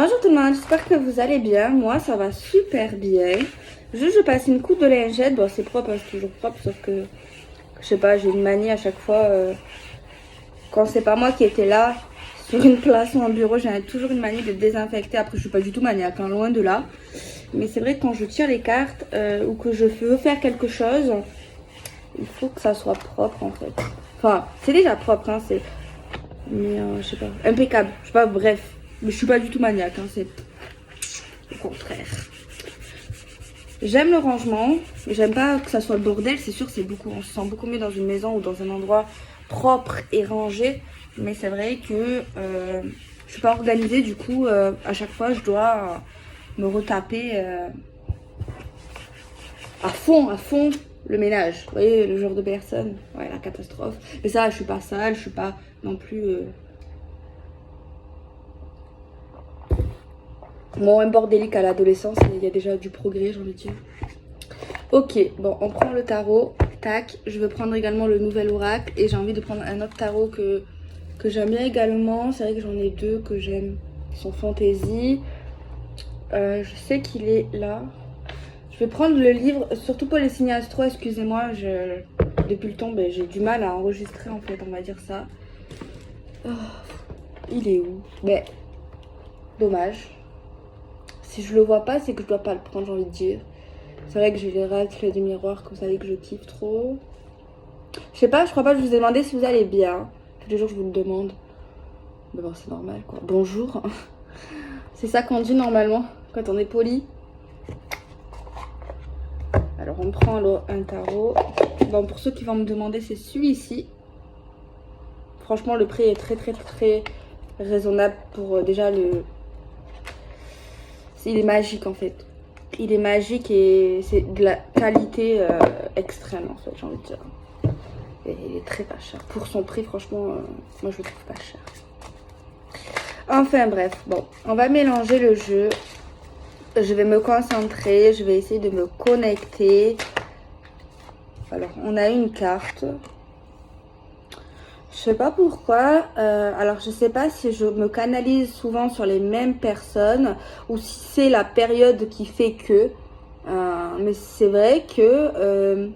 Bonjour tout le monde, j'espère que vous allez bien. Moi, ça va super bien. Juste, je passe une coupe de lingette. Bon, c'est propre, hein, c'est toujours propre, sauf que, je sais pas, j'ai une manie à chaque fois. Quand c'est pas moi qui étais là, sur une place ou un bureau, j'ai toujours une manie de désinfecter. Après, je suis pas du tout maniaque, hein, loin de là. Mais c'est vrai que quand je tire les cartes ou que je veux faire quelque chose, il faut que ça soit propre en fait. Enfin, c'est déjà propre, hein, c'est. Mais je sais pas, impeccable. Je sais pas, bref. Mais je suis pas du tout maniaque, hein, c'est au contraire. J'aime le rangement, j'aime pas que ça soit le bordel, c'est sûr, c'est beaucoup, on se sent beaucoup mieux dans une maison ou dans un endroit propre et rangé. Mais c'est vrai que je suis pas organisée, du coup, à chaque fois, je dois me retaper à fond le ménage. Vous voyez, le genre de personne, ouais, la catastrophe. Mais ça, je suis pas sale, je suis pas non plus moins bordélique à l'adolescence, il y a déjà du progrès, j'ai envie de dire. Ok, bon, on prend le tarot, tac. Je veux prendre également le nouvel oracle et j'ai envie de prendre un autre tarot que j'aime bien également. C'est vrai que j'en ai deux que j'aime, qui sont fantasy. Je sais qu'il est là. Je vais prendre le livre, surtout pour les signes astro, excusez-moi, depuis le temps, ben, j'ai du mal à enregistrer en fait, on va dire ça. Oh, il est où? Ben, dommage. Si je le vois pas, c'est que je dois pas le prendre, j'ai envie de dire. C'est vrai que j'ai les racles du miroir que vous savez que je kiffe trop. Je sais pas, je crois pas que je vous ai demandé si vous allez bien. Tous les jours je vous le demande. Mais bon, c'est normal quoi. Bonjour. C'est ça qu'on dit normalement quand on est poli. Alors on prend un tarot. Bon, pour ceux qui vont me demander, c'est celui-ci. Franchement, le prix est très raisonnable pour déjà le... Il est magique en fait. Il est magique et c'est de la qualité extrême en fait, j'ai envie de dire. Et il est très pas cher. Pour son prix, franchement, moi je le trouve pas cher. Enfin bref, bon, on va mélanger le jeu. Je vais me concentrer, je vais essayer de me connecter. Alors, on a une carte. Je sais pas pourquoi. Alors, je sais pas si je me canalise souvent sur les mêmes personnes ou si c'est la période qui fait que. Mais c'est vrai que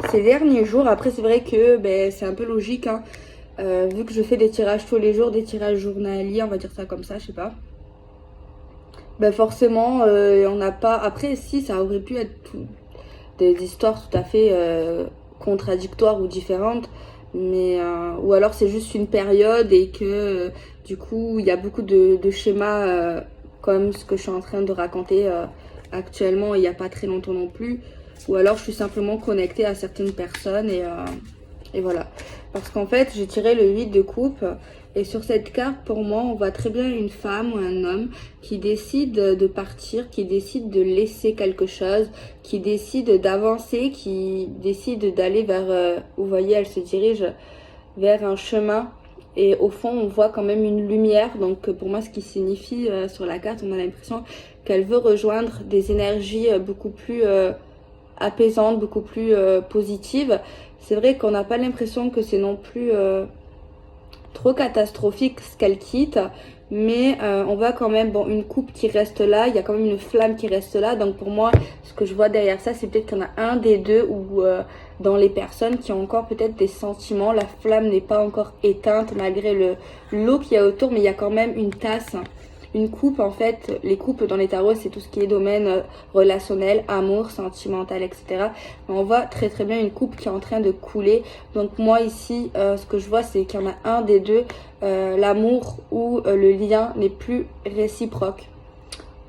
ces derniers jours, après c'est vrai que ben, c'est un peu logique, hein, vu que je fais des tirages tous les jours, des tirages journaliers, on va dire ça comme ça, je sais pas. Ben forcément, on n'a pas... Après, si, ça aurait pu être des histoires tout à fait contradictoires ou différentes. Mais, ou alors c'est juste une période et que du coup, il y a beaucoup de schémas comme ce que je suis en train de raconter actuellement, il n'y a pas très longtemps non plus. Ou alors je suis simplement connectée à certaines personnes et voilà. Parce qu'en fait, j'ai tiré le 8 de coupe. Et sur cette carte, pour moi, on voit très bien une femme ou un homme qui décide de partir, qui décide de laisser quelque chose, qui décide d'avancer, qui décide d'aller vers... vous voyez, elle se dirige vers un chemin. Et au fond, on voit quand même une lumière. Donc pour moi, ce qui signifie sur la carte, on a l'impression qu'elle veut rejoindre des énergies beaucoup plus apaisantes, beaucoup plus positives. C'est vrai qu'on n'a pas l'impression que c'est non plus... trop catastrophique ce qu'elle quitte, mais on voit quand même bon, une coupe qui reste là, il y a quand même une flamme qui reste là. Donc pour moi, ce que je vois derrière ça, c'est peut-être qu'il y en a un des deux ou dans les personnes qui ont encore peut-être des sentiments, la flamme n'est pas encore éteinte malgré l'eau qu'il y a autour, mais il y a quand même une tasse. Une coupe, en fait, les coupes dans les tarots, c'est tout ce qui est domaine relationnel, amour, sentimental, etc. Mais on voit très bien une coupe qui est en train de couler. Donc moi ici, ce que je vois, c'est qu'il y en a un des deux, l'amour ou le lien n'est plus réciproque.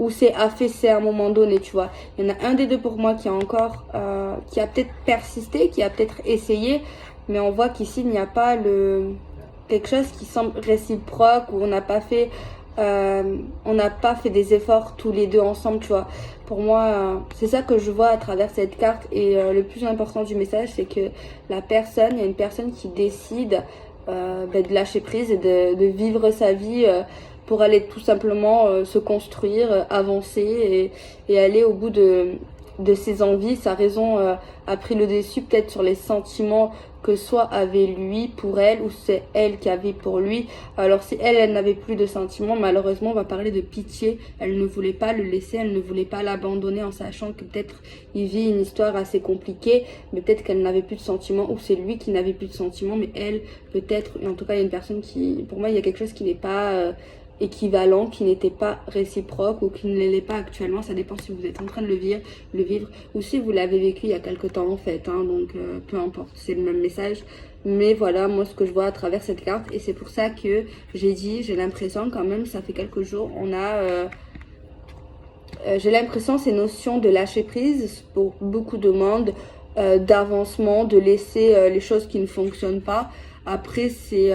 Ou c'est affaissé à un moment donné, tu vois. Il y en a un des deux pour moi qui a encore, qui a peut-être persisté, qui a peut-être essayé. Mais on voit qu'ici, il n'y a pas quelque chose qui semble réciproque, où on n'a pas fait des efforts tous les deux ensemble, tu vois. Pour moi, c'est ça que je vois à travers cette carte. Et le plus important du message, c'est que il y a une personne qui décide de lâcher prise et de vivre sa vie pour aller tout simplement se construire, avancer et aller au bout de ses envies. Sa raison a pris le dessus peut-être sur les sentiments que soit avait lui pour elle ou c'est elle qui avait pour lui. Alors si elle n'avait plus de sentiments, malheureusement on va parler de pitié. Elle ne voulait pas le laisser, elle ne voulait pas l'abandonner en sachant que peut-être il vit une histoire assez compliquée, mais peut-être qu'elle n'avait plus de sentiments ou c'est lui qui n'avait plus de sentiments, mais elle peut-être, en tout cas il y a une personne qui, pour moi il y a quelque chose qui n'est pas équivalent, qui n'était pas réciproque ou qui ne l'est pas actuellement. Ça dépend si vous êtes en train de le vivre ou si vous l'avez vécu il y a quelque temps en fait, hein, donc peu importe, c'est le même message. Mais voilà, moi ce que je vois à travers cette carte, et c'est pour ça que j'ai dit, j'ai l'impression quand même, ça fait quelques jours, on a... j'ai l'impression ces notions de lâcher prise pour beaucoup de monde, d'avancement, de laisser les choses qui ne fonctionnent pas. Après, c'est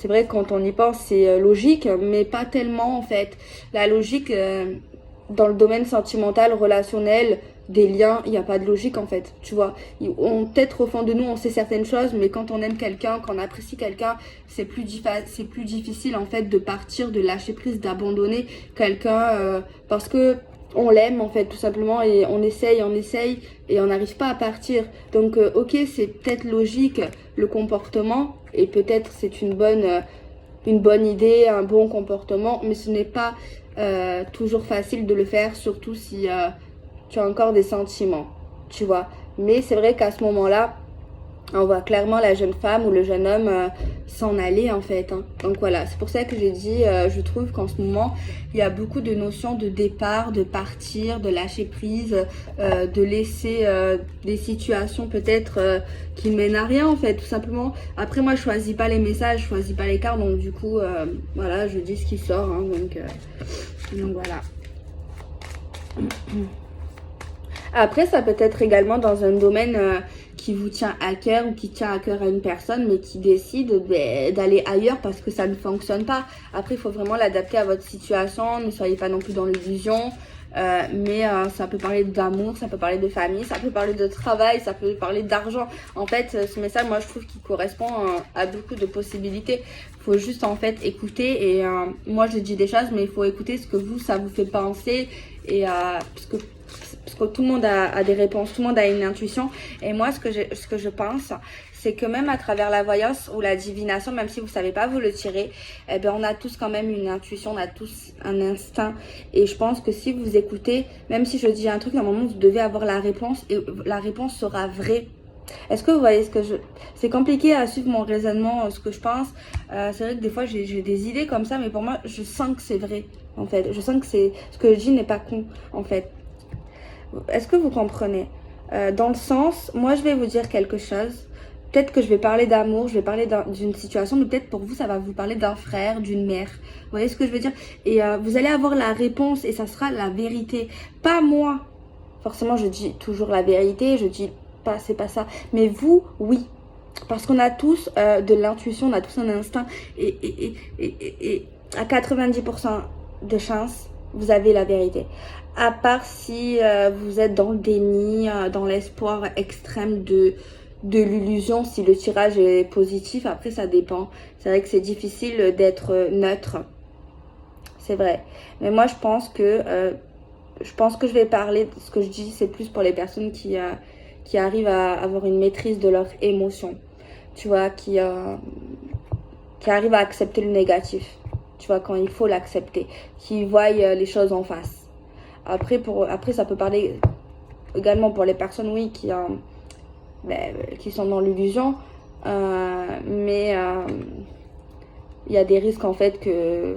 vrai que quand on y pense, c'est logique, mais pas tellement en fait. La logique, dans le domaine sentimental, relationnel, des liens, il n'y a pas de logique en fait, tu vois. Peut-être au fond de nous, on sait certaines choses, mais quand on aime quelqu'un, quand on apprécie quelqu'un, c'est plus difficile en fait de partir, de lâcher prise, d'abandonner quelqu'un parce que on l'aime en fait tout simplement et on essaye et on n'arrive pas à partir. Donc ok, c'est peut-être logique le comportement et peut-être c'est une bonne idée, un bon comportement, mais ce n'est pas toujours facile de le faire, surtout si tu as encore des sentiments, tu vois. Mais c'est vrai qu'à ce moment-là, on voit clairement la jeune femme ou le jeune homme s'en aller en fait, hein. Donc voilà, c'est pour ça que j'ai dit, je trouve qu'en ce moment, il y a beaucoup de notions de départ, de partir, de lâcher prise, de laisser des situations peut-être qui mènent à rien en fait, tout simplement. Après moi, je choisis pas les messages, je choisis pas les cartes, donc du coup, voilà, je dis ce qui sort, hein, donc voilà. Après, ça peut être également dans un domaine qui vous tient à cœur ou qui tient à cœur à une personne, mais qui décide d'aller ailleurs parce que ça ne fonctionne pas. Après, il faut vraiment l'adapter à votre situation. Ne soyez pas non plus dans l'illusion. Mais ça peut parler d'amour, ça peut parler de famille, ça peut parler de travail, ça peut parler d'argent. En fait, ce message, moi, je trouve qu'il correspond à beaucoup de possibilités. Il faut juste, en fait, écouter. Et moi, je dis des choses, mais il faut écouter ce que ça vous fait penser. Et parce que tout le monde a des réponses, tout le monde a une intuition. Et moi, ce que je pense, c'est que même à travers la voyance ou la divination, même si vous savez pas vous le tirer, eh ben on a tous quand même une intuition, on a tous un instinct. Et je pense que si vous écoutez, même si je dis un truc, à un moment vous devez avoir la réponse et la réponse sera vraie. Est-ce que vous voyez C'est compliqué à suivre mon raisonnement, ce que je pense. C'est vrai que des fois j'ai des idées comme ça, mais pour moi je sens que c'est vrai en fait. Je sens que ce que je dis n'est pas con en fait. Est-ce que vous comprenez? Dans le sens, moi je vais vous dire quelque chose. Peut-être que je vais parler d'amour, je vais parler d'une situation, mais peut-être pour vous, ça va vous parler d'un frère, d'une mère. Vous voyez ce que je veux dire? Et vous allez avoir la réponse et ça sera la vérité. Pas moi. Forcément, je dis toujours la vérité, je dis pas, c'est pas ça. Mais vous, oui. Parce qu'on a tous de l'intuition, on a tous un instinct. Et à 90% de chance, vous avez la vérité. À part si vous êtes dans le déni, dans l'espoir extrême de l'illusion, si le tirage est positif, après ça dépend. C'est vrai que c'est difficile d'être neutre. C'est vrai. Mais moi je pense que je vais parler, ce que je dis c'est plus pour les personnes qui arrivent à avoir une maîtrise de leurs émotions. Tu vois, qui arrivent à accepter le négatif. Tu vois, quand il faut l'accepter. Qui voient les choses en face. Après ça peut parler également pour les personnes, oui, qui sont dans l'illusion, mais il y a des risques en fait que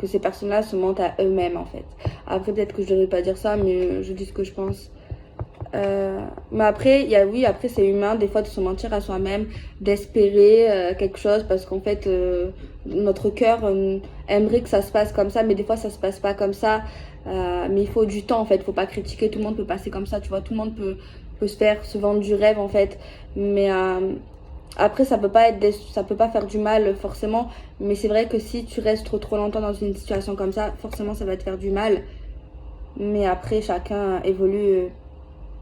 ces personnes-là se mentent à eux-mêmes en fait. Après peut-être que je devrais pas dire ça, mais je dis ce que je pense. Mais après, après c'est humain des fois de se mentir à soi-même, d'espérer quelque chose parce qu'en fait notre cœur aimerait que ça se passe comme ça, mais des fois ça se passe pas comme ça. Mais il faut du temps en fait, faut pas critiquer, tout le monde peut passer comme ça, tu vois, tout le monde peut se vendre du rêve en fait, mais après ça peut pas faire du mal forcément, mais c'est vrai que si tu restes trop longtemps dans une situation comme ça, forcément ça va te faire du mal, mais après chacun évolue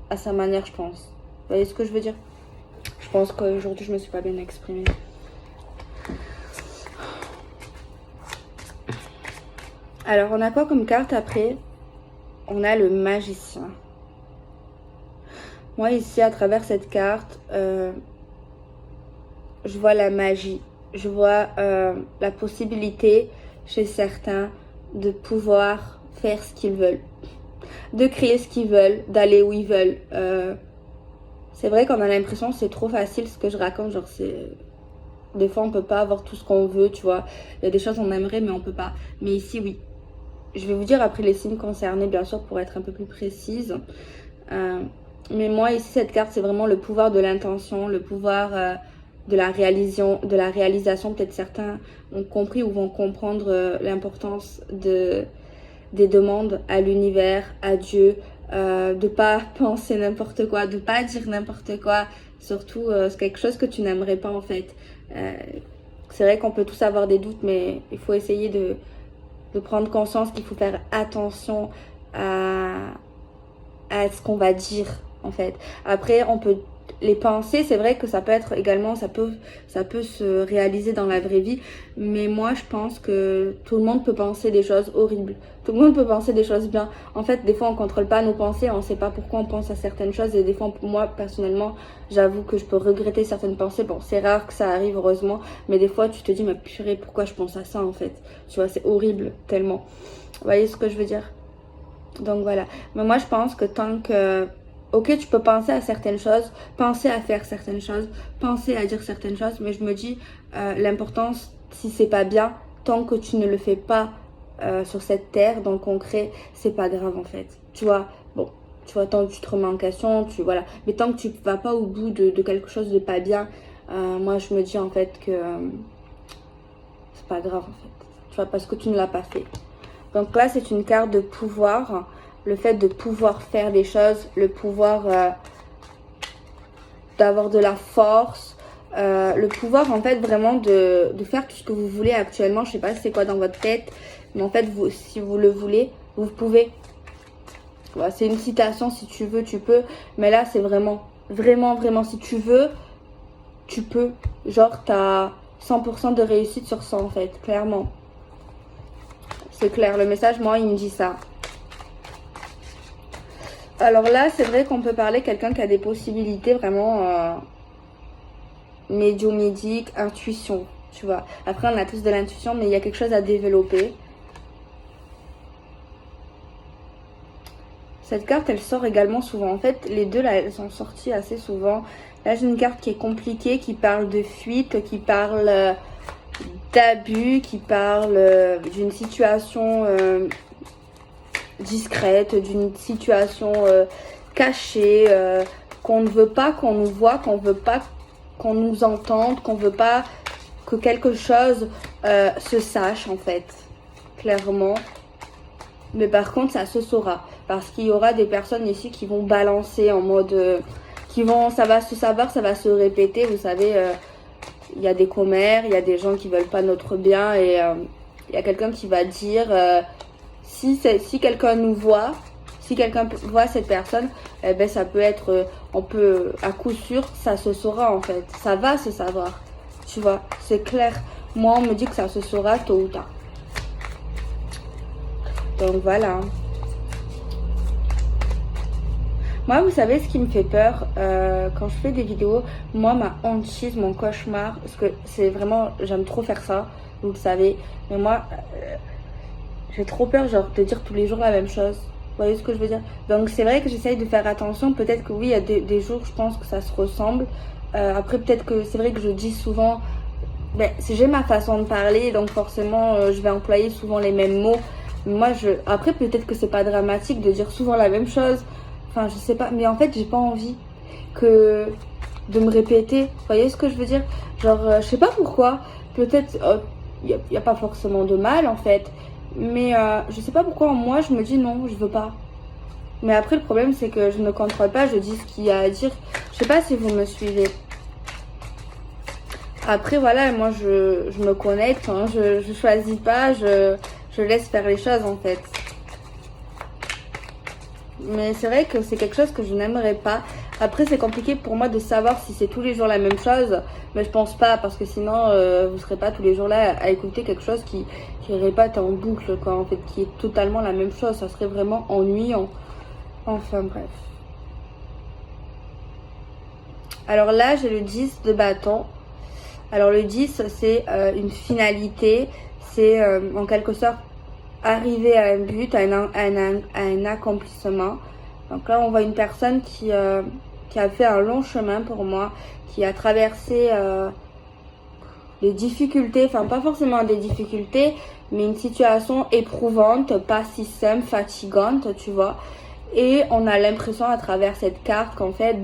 à sa manière, je pense. Vous voyez ce que je veux dire? Je pense qu'aujourd'hui je me suis pas bien exprimée. Alors on a quoi comme carte après? On a le magicien. Moi ici à travers cette carte, je vois la magie. Je vois la possibilité chez certains de pouvoir faire ce qu'ils veulent, de créer ce qu'ils veulent, d'aller où ils veulent. C'est vrai qu'on a l'impression que c'est trop facile ce que je raconte, genre c'est... Des fois on peut pas avoir tout ce qu'on veut, tu vois. Il y a des choses qu'on aimerait mais on peut pas. Mais ici oui. Je vais vous dire après les signes concernés bien sûr pour être un peu plus précise. Mais moi ici cette carte c'est vraiment le pouvoir de l'intention, le pouvoir de la réalisation. Peut-être certains ont compris ou vont comprendre l'importance des demandes à l'univers, à Dieu, de pas penser n'importe quoi, de pas dire n'importe quoi, surtout c'est quelque chose que tu n'aimerais pas en fait. C'est vrai qu'on peut tous avoir des doutes, mais il faut essayer de prendre conscience qu'il faut faire attention à ce qu'on va dire en fait. Après, on peut les pensées, c'est vrai que ça peut être également, ça peut se réaliser dans la vraie vie, mais moi je pense que tout le monde peut penser des choses horribles, tout le monde peut penser des choses bien. En fait, des fois on contrôle pas nos pensées, on sait pas pourquoi on pense à certaines choses, et des fois moi personnellement, j'avoue que je peux regretter certaines pensées. Bon, c'est rare que ça arrive heureusement, mais des fois tu te dis mais purée, pourquoi je pense à ça en fait, tu vois, c'est horrible tellement. Vous voyez ce que je veux dire? Donc voilà, mais moi je pense que tant que ok, tu peux penser à certaines choses, penser à faire certaines choses, penser à dire certaines choses, mais je me dis, l'importance, si c'est pas bien, tant que tu ne le fais pas sur cette terre, dans le concret, c'est pas grave en fait. Tu vois, bon, tu vois, tant que tu te remets en question, voilà. Mais tant que tu vas pas au bout de quelque chose de pas bien, moi je me dis en fait que c'est pas grave en fait. Tu vois, parce que tu ne l'as pas fait. Donc là, c'est une carte de pouvoir. Le fait de pouvoir faire des choses, le pouvoir d'avoir de la force, le pouvoir en fait vraiment de faire tout ce que vous voulez actuellement. Je sais pas c'est quoi dans votre tête, mais en fait vous, si vous le voulez, vous pouvez. Voilà, c'est une citation, si tu veux, tu peux. Mais là c'est vraiment si tu veux, tu peux. Genre t'as 100% de réussite sur ça en fait, clairement. C'est clair, le message moi il me dit ça. Alors là, c'est vrai qu'on peut parler quelqu'un qui a des possibilités vraiment médiumiques, intuition, tu vois. Après, on a tous de l'intuition, mais il y a quelque chose à développer. Cette carte, elle sort également souvent. En fait, les deux, là, elles sont sorties assez souvent. Là, j'ai une carte qui est compliquée, qui parle de fuite, qui parle d'abus, qui parle d'une situation... discrète, d'une situation cachée, qu'on ne veut pas qu'on nous voit, qu'on veut pas qu'on nous entende, qu'on veut pas que quelque chose se sache en fait, clairement. Mais par contre, ça se saura, parce qu'il y aura des personnes ici qui vont balancer en mode, ça va se savoir, ça va se répéter, vous savez. Il y a des commères, il y a des gens qui veulent pas notre bien, et il y a quelqu'un qui va dire si quelqu'un nous voit, si quelqu'un voit cette personne, eh ben ça peut être, on peut, à coup sûr, ça se saura en fait. Ça va se savoir, tu vois, c'est clair. Moi, on me dit que ça se saura tôt ou tard. Donc voilà. Moi, vous savez ce qui me fait peur quand je fais des vidéos, moi, ma hantise, mon cauchemar, parce que c'est vraiment, j'aime trop faire ça, vous le savez, mais moi... j'ai trop peur, genre, de dire tous les jours la même chose. Vous voyez ce que je veux dire? Donc, c'est vrai que j'essaye de faire attention. Peut-être que oui, il y a des jours, je pense que ça se ressemble. Après, peut-être que c'est vrai que je dis souvent... Ben, j'ai ma façon de parler, donc forcément, je vais employer souvent les mêmes mots. Moi, après, peut-être que c'est pas dramatique de dire souvent la même chose. Enfin, je sais pas. Mais en fait, j'ai pas envie de me répéter. Vous voyez ce que je veux dire? Genre, je sais pas pourquoi. Peut-être... il n'y a pas forcément de mal, en fait. Mais je sais pas pourquoi moi je me dis non, je veux pas. Mais après le problème c'est que je ne contrôle pas, je dis ce qu'il y a à dire. Je sais pas si vous me suivez. Après voilà, moi je me connecte, hein, je choisis pas, je laisse faire les choses en fait. Mais c'est vrai que c'est quelque chose que je n'aimerais pas. Après c'est compliqué pour moi de savoir si c'est tous les jours la même chose. Mais je pense pas, parce que sinon vous serez pas tous les jours là à écouter quelque chose qui répète en boucle quoi, en fait, qui est totalement la même chose. Ça serait vraiment ennuyant. Enfin bref. Alors là j'ai le 10 de bâton. Alors le 10, c'est une finalité, c'est en quelque sorte arriver à un but, à un accomplissement. Donc là, on voit une personne qui a fait un long chemin pour moi, qui a traversé des difficultés, enfin pas forcément des difficultés, mais une situation éprouvante, pas si simple, fatigante, tu vois. Et on a l'impression à travers cette carte qu'en fait,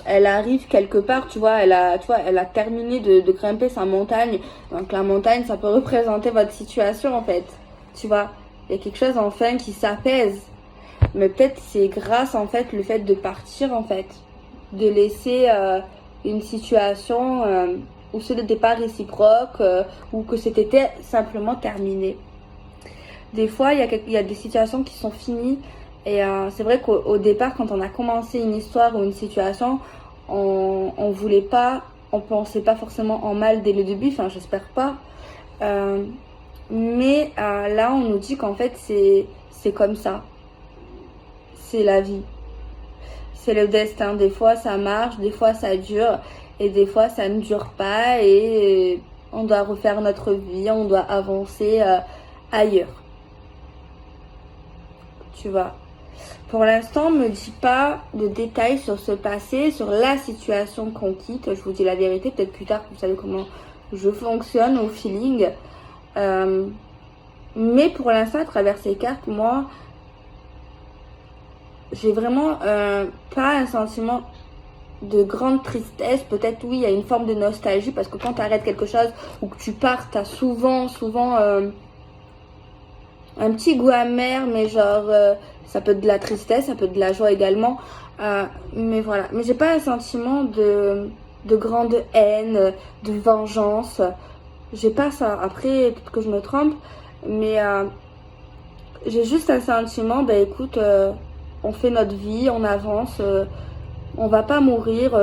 elle arrive quelque part, tu vois, elle a terminé de grimper sa montagne. Donc la montagne, ça peut représenter votre situation en fait, tu vois. Il y a quelque chose enfin qui s'apaise. Mais peut-être c'est grâce en fait le fait de partir en fait, de laisser une situation où ce n'était pas réciproque ou que c'était simplement terminé. Des fois, il y a des situations qui sont finies et c'est vrai qu'au départ, quand on a commencé une histoire ou une situation, on voulait pas, on pensait pas forcément en mal dès le début, enfin j'espère pas. Mais là, on nous dit qu'en fait, c'est comme ça. C'est la vie. C'est le destin. Des fois, ça marche, des fois, ça dure. Et des fois, ça ne dure pas. Et on doit refaire notre vie. On doit avancer ailleurs. Tu vois. Pour l'instant, on ne me dit pas de détails sur ce passé, sur la situation qu'on quitte. Je vous dis la vérité. Peut-être plus tard, vous savez comment je fonctionne au feeling. Mais pour l'instant, à travers ces cartes, moi... j'ai vraiment pas un sentiment de grande tristesse. Peut-être oui, il y a une forme de nostalgie parce que quand tu arrêtes quelque chose ou que tu pars, tu as souvent un petit goût amer, mais genre ça peut être de la tristesse, ça peut être de la joie également. Mais voilà, mais j'ai pas un sentiment de grande haine, de vengeance. J'ai pas ça. Après, peut-être que je me trompe, mais j'ai juste un sentiment, ben écoute, on fait notre vie, on avance, on va pas mourir,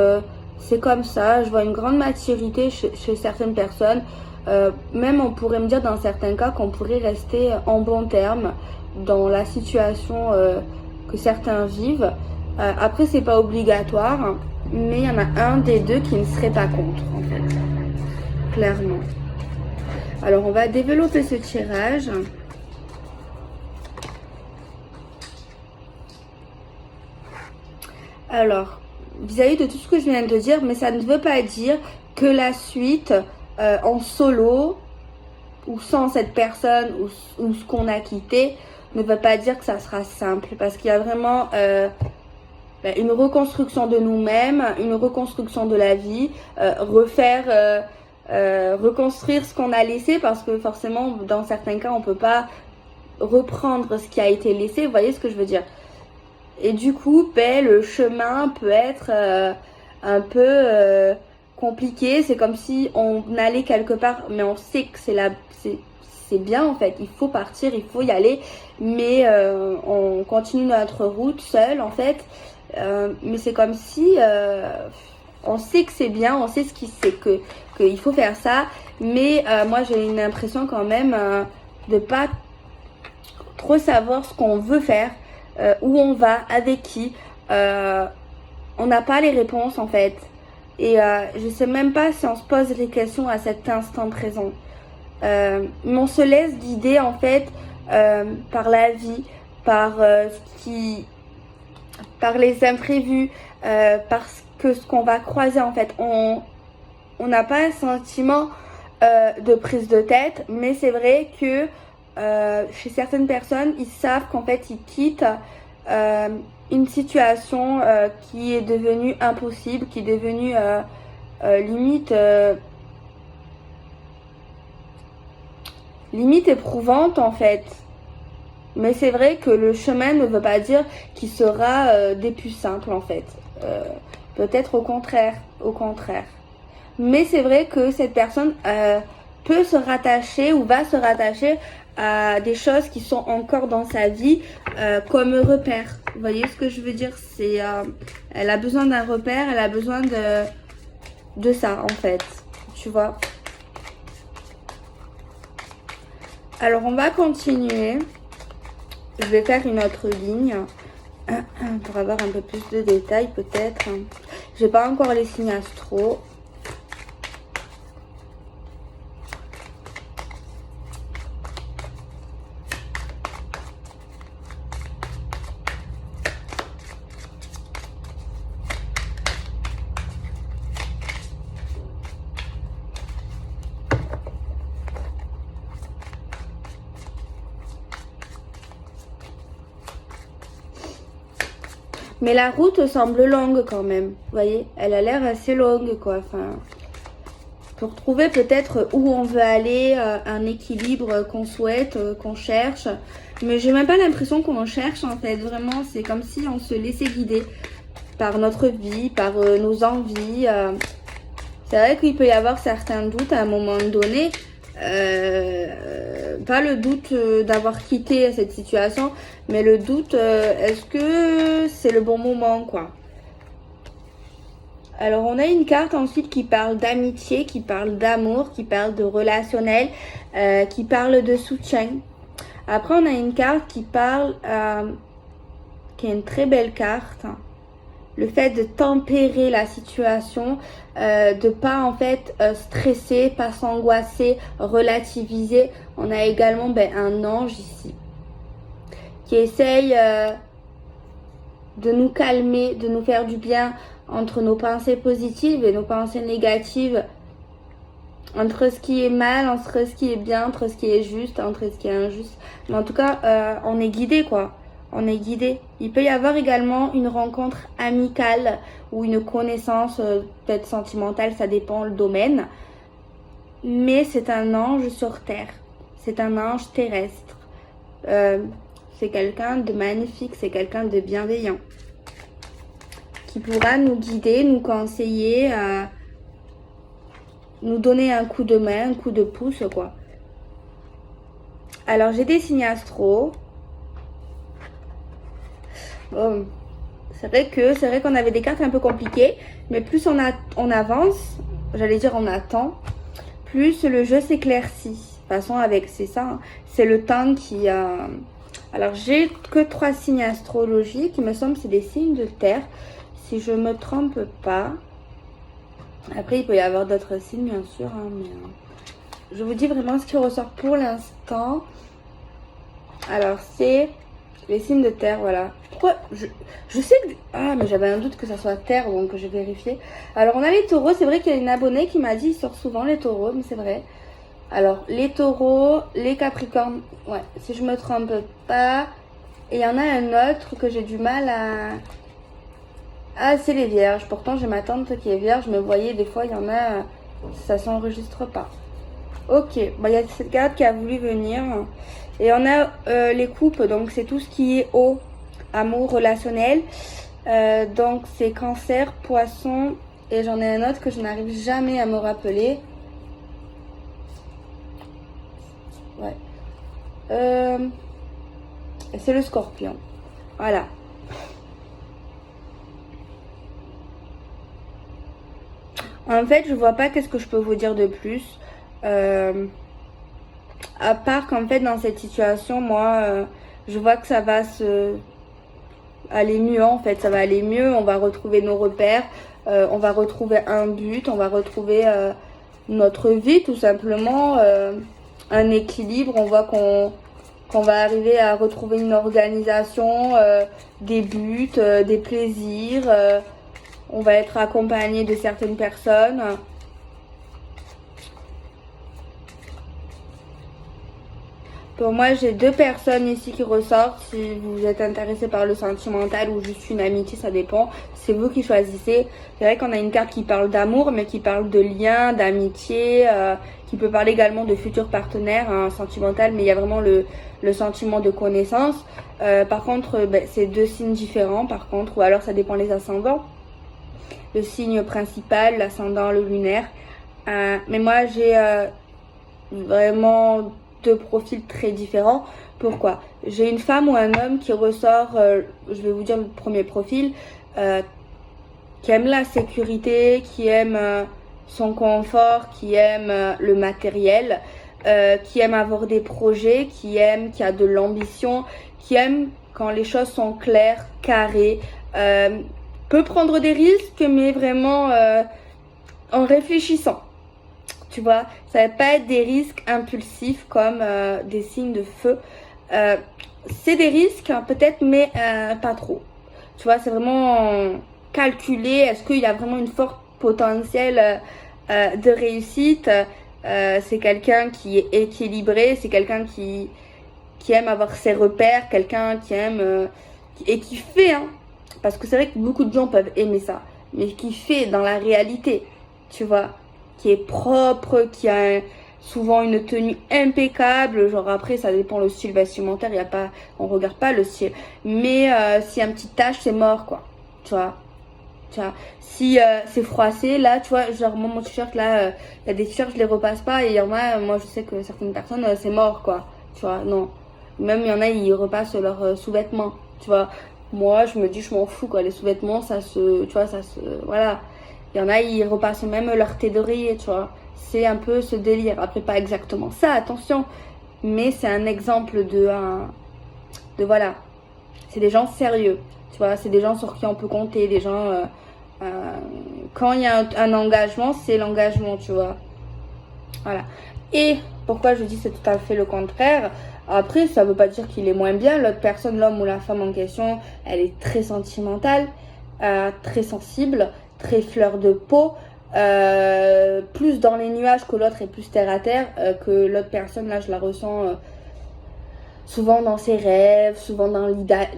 c'est comme ça. Je vois une grande maturité chez certaines personnes. Même on pourrait me dire dans certains cas qu'on pourrait rester en bon terme dans la situation que certains vivent. Après, c'est pas obligatoire, mais il y en a un des deux qui ne serait pas contre, en fait, clairement. Alors, on va développer ce tirage. Alors, vis-à-vis de tout ce que je viens de dire, mais ça ne veut pas dire que la suite en solo ou sans cette personne ou ce qu'on a quitté ne veut pas dire que ça sera simple, parce qu'il y a vraiment une reconstruction de nous-mêmes, une reconstruction de la vie, reconstruire ce qu'on a laissé, parce que forcément dans certains cas on peut pas reprendre ce qui a été laissé, vous voyez ce que je veux dire. Et du coup, le chemin peut être un peu compliqué. C'est comme si on allait quelque part, mais on sait que c'est bien en fait. Il faut partir, il faut y aller, mais on continue notre route seul en fait. Mais c'est comme si on sait que c'est bien, on sait qu'il faut faire ça, mais moi j'ai une impression quand même de pas trop savoir ce qu'on veut faire. Où on va, avec qui, on n'a pas les réponses en fait, et je sais même pas si on se pose les questions à cet instant présent, mais on se laisse guider en fait par la vie, par par les imprévus, parce que ce qu'on va croiser en fait, on n'a pas un sentiment de prise de tête, mais c'est vrai que chez certaines personnes, ils savent qu'en fait ils quittent une situation qui est devenue impossible, qui est devenue limite éprouvante en fait. Mais c'est vrai que le chemin ne veut pas dire qu'il sera des plus simples en fait. Peut-être au contraire. Mais c'est vrai que cette personne peut se rattacher ou va se rattacher à des choses qui sont encore dans sa vie comme repère. Vous voyez ce que je veux dire? C'est elle a besoin d'un repère, elle a besoin de ça en fait. Tu vois? Alors on va continuer. Je vais faire une autre ligne pour avoir un peu plus de détails peut-être. J'ai pas encore les signes astro. Mais la route semble longue quand même. Vous voyez, elle a l'air assez longue, quoi. Enfin, pour trouver peut-être où on veut aller, un équilibre qu'on souhaite, qu'on cherche. Mais j'ai même pas l'impression qu'on cherche, en fait. Vraiment, c'est comme si on se laissait guider par notre vie, par nos envies. C'est vrai qu'il peut y avoir certains doutes à un moment donné. Pas le doute d'avoir quitté cette situation, mais le doute, est-ce que c'est le bon moment, quoi. Alors, on a une carte ensuite qui parle d'amitié, qui parle d'amour, qui parle de relationnel, qui parle de soutien. Après, on a une carte qui parle, qui est une très belle carte. Le fait de tempérer la situation, de pas en fait stresser, pas s'angoisser, relativiser. On a également un ange ici qui essaye de nous calmer, de nous faire du bien entre nos pensées positives et nos pensées négatives, entre ce qui est mal, entre ce qui est bien, entre ce qui est juste, entre ce qui est injuste. Mais en tout cas, on est guidé, quoi. On est guidé. Il peut y avoir également une rencontre amicale ou une connaissance peut-être sentimentale, ça dépend le domaine. Mais c'est un ange sur terre. C'est un ange terrestre. C'est quelqu'un de magnifique, c'est quelqu'un de bienveillant. Qui pourra nous guider, nous conseiller, nous donner un coup de main, un coup de pouce, quoi. Alors, j'ai des signes astro. Bon, c'est vrai qu'on avait des cartes un peu compliquées, mais plus on avance, j'allais dire on attend, plus le jeu s'éclaircit. De toute façon, c'est ça, hein, c'est le temps qui... Alors, j'ai que 3 signes astrologiques, il me semble que c'est des signes de terre, si je me trompe pas. Après, il peut y avoir d'autres signes, bien sûr, hein, mais je vous dis vraiment ce qui ressort pour l'instant. Alors, c'est... les signes de terre, voilà. Pourquoi je sais que... Ah, mais j'avais un doute que ça soit terre, donc j'ai vérifié. Alors, on a les taureaux. C'est vrai qu'il y a une abonnée qui m'a dit il sort souvent les taureaux, mais c'est vrai. Alors, les taureaux, les capricornes, ouais, si je me trompe pas. Et il y en a un autre que j'ai du mal à... Ah, c'est les vierges. Pourtant, j'ai ma tante qui est vierge, mais vous voyez, des fois, il y en a... ça s'enregistre pas. Ok, bon, il y a cette carte qui a voulu venir. Et on a les coupes, donc c'est tout ce qui est eau, amour, relationnel. Donc c'est cancer, poisson, et j'en ai un autre que je n'arrive jamais à me rappeler. Ouais. C'est le scorpion. Voilà. En fait, je vois pas qu'est-ce que je peux vous dire de plus. À part qu'en fait, dans cette situation, moi, je vois que ça va aller mieux, en fait. Ça va aller mieux, on va retrouver nos repères, on va retrouver un but, on va retrouver notre vie, tout simplement, un équilibre. On voit qu'on va arriver à retrouver une organisation, des buts, des plaisirs. On va être accompagné de certaines personnes. Pour moi, j'ai 2 personnes ici qui ressortent. Si vous êtes intéressé par le sentimental ou juste une amitié, ça dépend. C'est vous qui choisissez. C'est vrai qu'on a une carte qui parle d'amour, mais qui parle de lien, d'amitié, qui peut parler également de futurs partenaires, hein, sentimental, mais il y a vraiment le sentiment de connaissance. Par contre, c'est 2 signes différents, par contre, ou alors ça dépend les ascendants. Le signe principal, l'ascendant, le lunaire. Mais moi, j'ai vraiment 2 profils très différents. Pourquoi? J'ai une femme ou un homme qui ressort, je vais vous dire le premier profil, qui aime la sécurité, qui aime son confort, qui aime le matériel, qui aime avoir des projets, qui a de l'ambition, qui aime quand les choses sont claires, carrées, peut prendre des risques, mais vraiment en réfléchissant. Tu vois, ça va pas être des risques impulsifs comme des signes de feu. C'est des risques peut-être, mais pas trop. Tu vois, c'est vraiment calculé. Est-ce qu'il y a vraiment une forte potentiel de réussite? C'est quelqu'un qui est équilibré, c'est quelqu'un qui aime avoir ses repères, quelqu'un qui aime et qui fait, hein. parce que c'est vrai que beaucoup de gens peuvent aimer ça, mais qui fait dans la réalité, tu vois, qui est propre, qui a souvent une tenue impeccable, genre après ça dépend le style vestimentaire, y a pas, on regarde pas le style, mais s'il y a une petite tache, c'est mort quoi, tu vois. Tu vois, si c'est froissé, là, tu vois, genre moi, mon t-shirt, là, il y a des t-shirts, je les repasse pas, et il y en a, moi, je sais que certaines personnes, c'est mort, quoi, tu vois, non. Même, il y en a, ils repassent leurs sous-vêtements, tu vois. Moi, je me dis, je m'en fous, quoi, les sous-vêtements, ça se, tu vois, ça se, voilà. Il y en a, ils repassent même leur thé d'oreiller, tu vois. C'est un peu ce délire. Après, pas exactement ça, attention, mais c'est un exemple de voilà. C'est des gens sérieux, tu vois, c'est des gens sur qui on peut compter, des gens... quand il y a un engagement, c'est l'engagement, tu vois. Voilà. Et pourquoi je dis c'est tout à fait le contraire. Après, ça veut pas dire qu'il est moins bien. L'autre personne, l'homme ou la femme en question, elle est très sentimentale, très sensible, très fleur de peau, plus dans les nuages que l'autre est plus terre à terre, que l'autre personne, là, je la ressens souvent dans ses rêves, souvent dans l'idéal.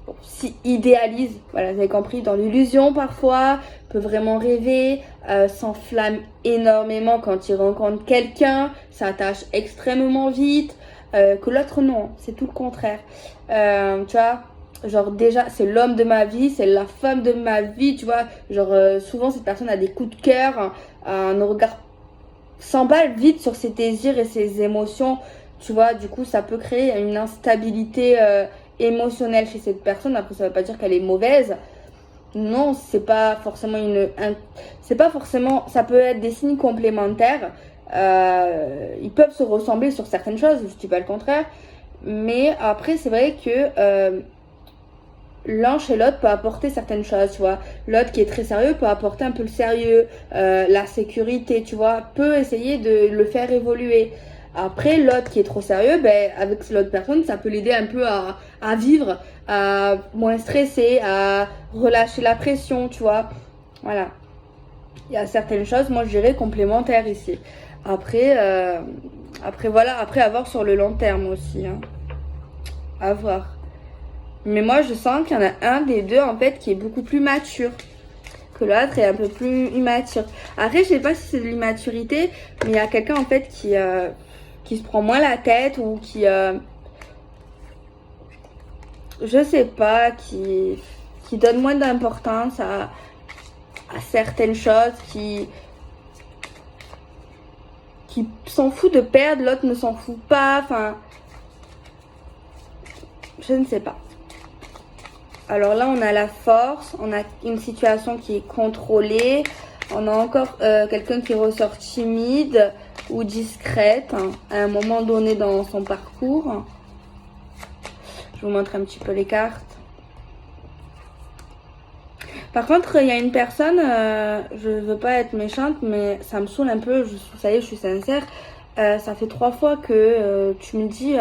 Bon, si idéalise, voilà, vous avez compris, dans l'illusion parfois, peut vraiment rêver, s'enflamme énormément quand il rencontre quelqu'un, s'attache extrêmement vite, que l'autre non, c'est tout le contraire. Tu vois, genre déjà c'est l'homme de ma vie, c'est la femme de ma vie, tu vois, genre souvent cette personne a des coups de cœur, un regard s'emballe vite sur ses désirs et ses émotions, tu vois, du coup ça peut créer une instabilité émotionnelle chez cette personne. Après ça veut pas dire qu'elle est mauvaise, non, c'est pas forcément c'est pas forcément, ça peut être des signes complémentaires, ils peuvent se ressembler sur certaines choses, je dis pas le contraire, mais après c'est vrai que l'un chez l'autre peut apporter certaines choses, tu vois. L'autre qui est très sérieux peut apporter un peu le sérieux, la sécurité, tu vois, peut essayer de le faire évoluer. Après, l'autre qui est trop sérieux, ben, avec l'autre personne, ça peut l'aider un peu à vivre, à moins stresser, à relâcher la pression, tu vois. Voilà. Il y a certaines choses, moi je dirais complémentaires ici. Après voilà, après à voir sur le long terme aussi, hein. À voir. Mais moi, je sens qu'il y en a un des deux, en fait, qui est beaucoup plus mature. Que l'autre est un peu plus immature. Après, je sais pas si c'est de l'immaturité, mais il y a quelqu'un, en fait, qui se prend moins la tête ou qui... je sais pas, qui donne moins d'importance à certaines choses, qui s'en fout de perdre, l'autre ne s'en fout pas, enfin... Je ne sais pas. Alors là, on a la force, on a une situation qui est contrôlée, on a encore quelqu'un qui ressort timide ou discrète hein, à un moment donné dans son parcours. Je vous montre un petit peu les cartes. Par contre, il y a une personne, je veux pas être méchante, mais ça me saoule un peu, ça y est, je suis sincère. Ça fait 3 fois que tu me dis,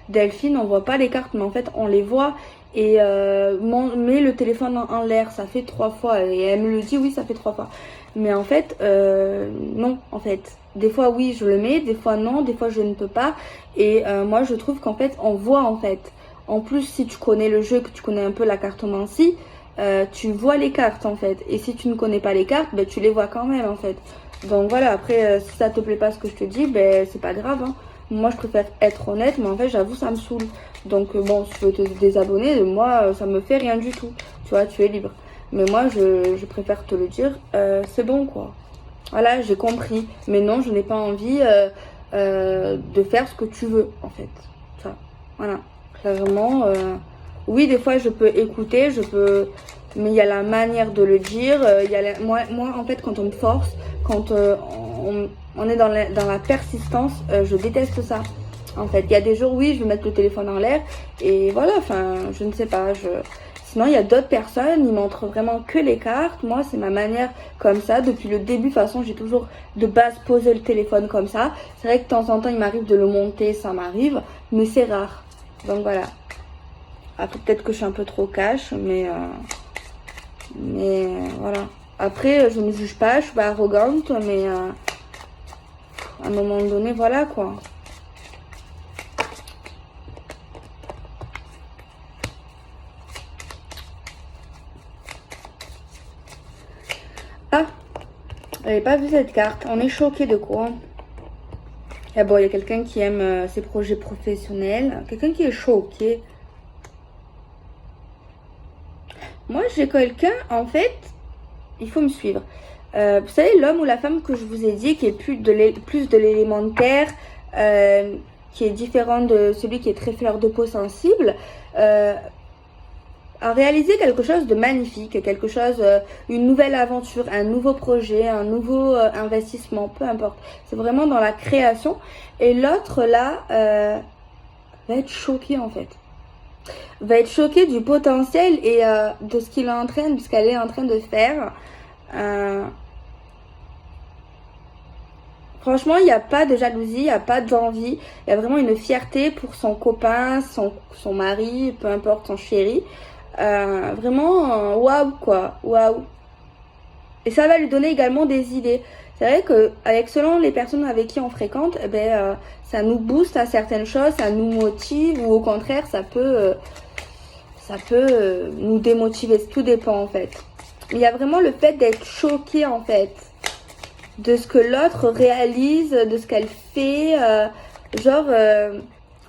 Delphine, on voit pas les cartes, mais en fait, on les voit. Et mets le téléphone en l'air, ça fait 3 fois. Et elle me le dit, oui, ça fait 3 fois. Mais en fait, non, en fait. Des fois, oui, je le mets, des fois, non, des fois, je ne peux pas. Et moi, je trouve qu'en fait, on voit, en fait. En plus, si tu connais le jeu, que tu connais un peu la cartomancie, tu vois les cartes, en fait. Et si tu ne connais pas les cartes, ben, tu les vois quand même, en fait. Donc voilà, après, si ça te plaît pas ce que je te dis, ben, c'est pas grave, hein. Moi, je préfère être honnête, mais en fait, j'avoue, ça me saoule. Donc bon, si tu veux te désabonner, moi, ça me fait rien du tout. Tu vois, tu es libre. Mais moi, je préfère te le dire, c'est bon, quoi. Voilà, j'ai compris. Mais non, je n'ai pas envie de faire ce que tu veux, en fait. Ça, voilà. Clairement, oui, des fois, je peux écouter, mais il y a la manière de le dire. Moi, en fait, quand on me force, quand on est dans la persistance, je déteste ça. En fait, il y a des jours, oui, je vais mettre le téléphone en l'air et voilà, enfin, je ne sais pas. Sinon, il y a d'autres personnes, ils montrent vraiment que les cartes. Moi, c'est ma manière comme ça. Depuis le début, de toute façon, j'ai toujours de base posé le téléphone comme ça. C'est vrai que de temps en temps, il m'arrive de le monter, ça m'arrive, mais c'est rare. Donc voilà. Après, peut-être que je suis un peu trop cash, mais voilà. Après, je ne juge pas, je suis pas arrogante, mais à un moment donné, voilà quoi. J'avais pas vu cette carte. On est choqué de quoi? Ah bon, il y a quelqu'un qui aime ses projets professionnels. Quelqu'un qui est choqué. Moi, j'ai quelqu'un, en fait, il faut me suivre. Vous savez, l'homme ou la femme que je vous ai dit, qui est plus de l'élémentaire, qui est différent de celui qui est très fleur de peau sensible, a réalisé quelque chose de magnifique, quelque chose, une nouvelle aventure, un nouveau projet, un nouveau investissement, peu importe. C'est vraiment dans la création. Et l'autre, là, va être choqué, en fait. Va être choqué du potentiel et de ce qu'il est en train, de ce qu'elle est en train de faire. Franchement, il n'y a pas de jalousie, il n'y a pas d'envie. Il y a vraiment une fierté pour son copain, son mari, peu importe, son chéri. Vraiment, waouh, quoi. Waouh. Et ça va lui donner également des idées. C'est vrai que selon les personnes avec qui on fréquente, eh ben, ça nous booste à certaines choses, ça nous motive ou au contraire, ça peut nous démotiver. Tout dépend en fait. Il y a vraiment le fait d'être choqué en fait de ce que l'autre réalise, de ce qu'elle fait.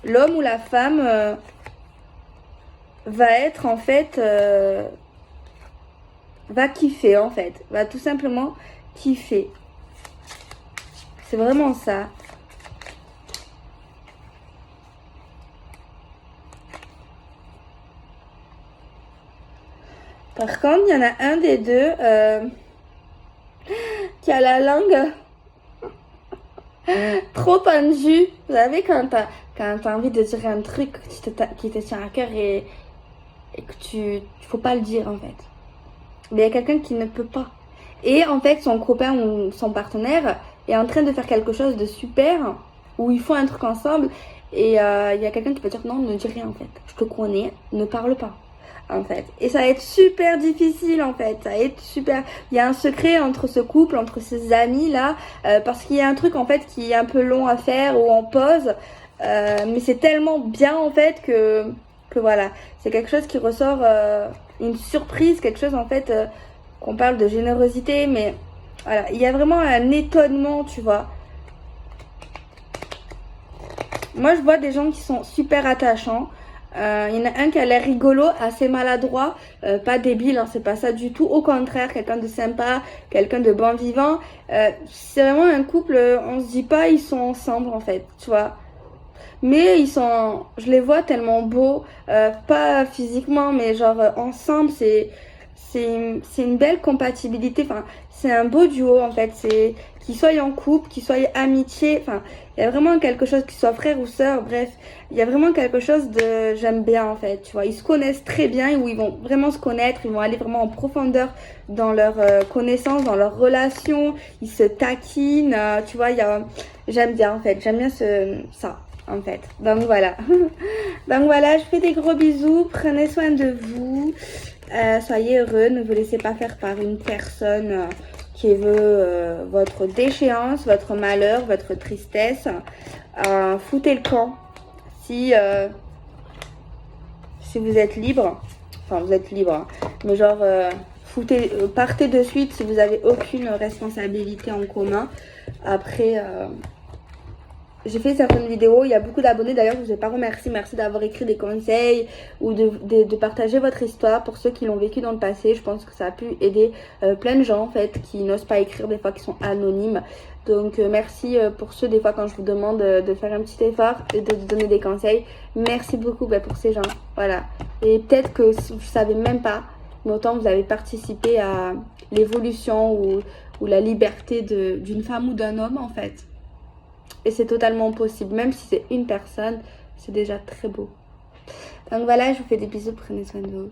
L'homme ou la femme va être en fait... va kiffer en fait. Va tout simplement kiffer. C'est vraiment ça. Par contre, il y en a un des deux qui a la langue trop pendue. Vous savez, quand t'as envie de dire un truc qui te tient à cœur et que faut pas le dire en fait. Mais il y a quelqu'un qui ne peut pas. Et en fait, son copain ou son partenaire est en train de faire quelque chose de super, où ils font un truc ensemble, et il y a quelqu'un qui peut dire non, ne dis rien en fait. Je te connais, ne parle pas. En fait. Et ça va être super difficile en fait. Ça va être super. Il y a un secret entre ce couple, entre ces amis là, parce qu'il y a un truc en fait qui est un peu long à faire ou en pause. Mais c'est tellement bien en fait que voilà. C'est quelque chose qui ressort, une surprise, quelque chose en fait qu'on parle de générosité, mais voilà. Il y a vraiment un étonnement, tu vois. Moi je vois des gens qui sont super attachants. Il y en a un qui a l'air rigolo, assez maladroit, pas débile, hein, c'est pas ça du tout. Au contraire, quelqu'un de sympa, quelqu'un de bon vivant. C'est vraiment un couple, on se dit pas ils sont ensemble en fait, tu vois. Mais je les vois tellement beaux, pas physiquement, mais genre ensemble, c'est une belle compatibilité. Enfin, c'est un beau duo en fait. C'est qu'ils soient en couple, qu'ils soient amitié. Enfin, il y a vraiment quelque chose, qu'ils soient frère ou sœur. Bref, il y a vraiment quelque chose de j'aime bien en fait. Tu vois, ils se connaissent très bien où ils vont vraiment se connaître. Ils vont aller vraiment en profondeur dans leur connaissance, dans leur relation. Ils se taquinent. Tu vois, j'aime bien en fait. J'aime bien ça. En fait, donc voilà. Donc voilà, je fais des gros bisous, prenez soin de vous, soyez heureux, ne vous laissez pas faire par une personne qui veut votre déchéance, votre malheur, votre tristesse. Foutez le camp si vous êtes libre, enfin vous êtes libre, hein, mais genre partez de suite si vous avez aucune responsabilité en commun. Après j'ai fait certaines vidéos, il y a beaucoup d'abonnés d'ailleurs, je ne vous ai pas remercié. Merci d'avoir écrit des conseils ou de partager votre histoire pour ceux qui l'ont vécu dans le passé. Je pense que ça a pu aider plein de gens en fait qui n'osent pas écrire des fois, qui sont anonymes. Donc merci pour ceux des fois quand je vous demande de faire un petit effort et de donner des conseils. Merci beaucoup pour ces gens, voilà. Et peut-être que vous ne savez même pas, mais autant vous avez participé à l'évolution ou la liberté d'une femme ou d'un homme en fait. Et c'est totalement possible, même si c'est une personne, c'est déjà très beau. Donc voilà, je vous fais des bisous, prenez soin de vous.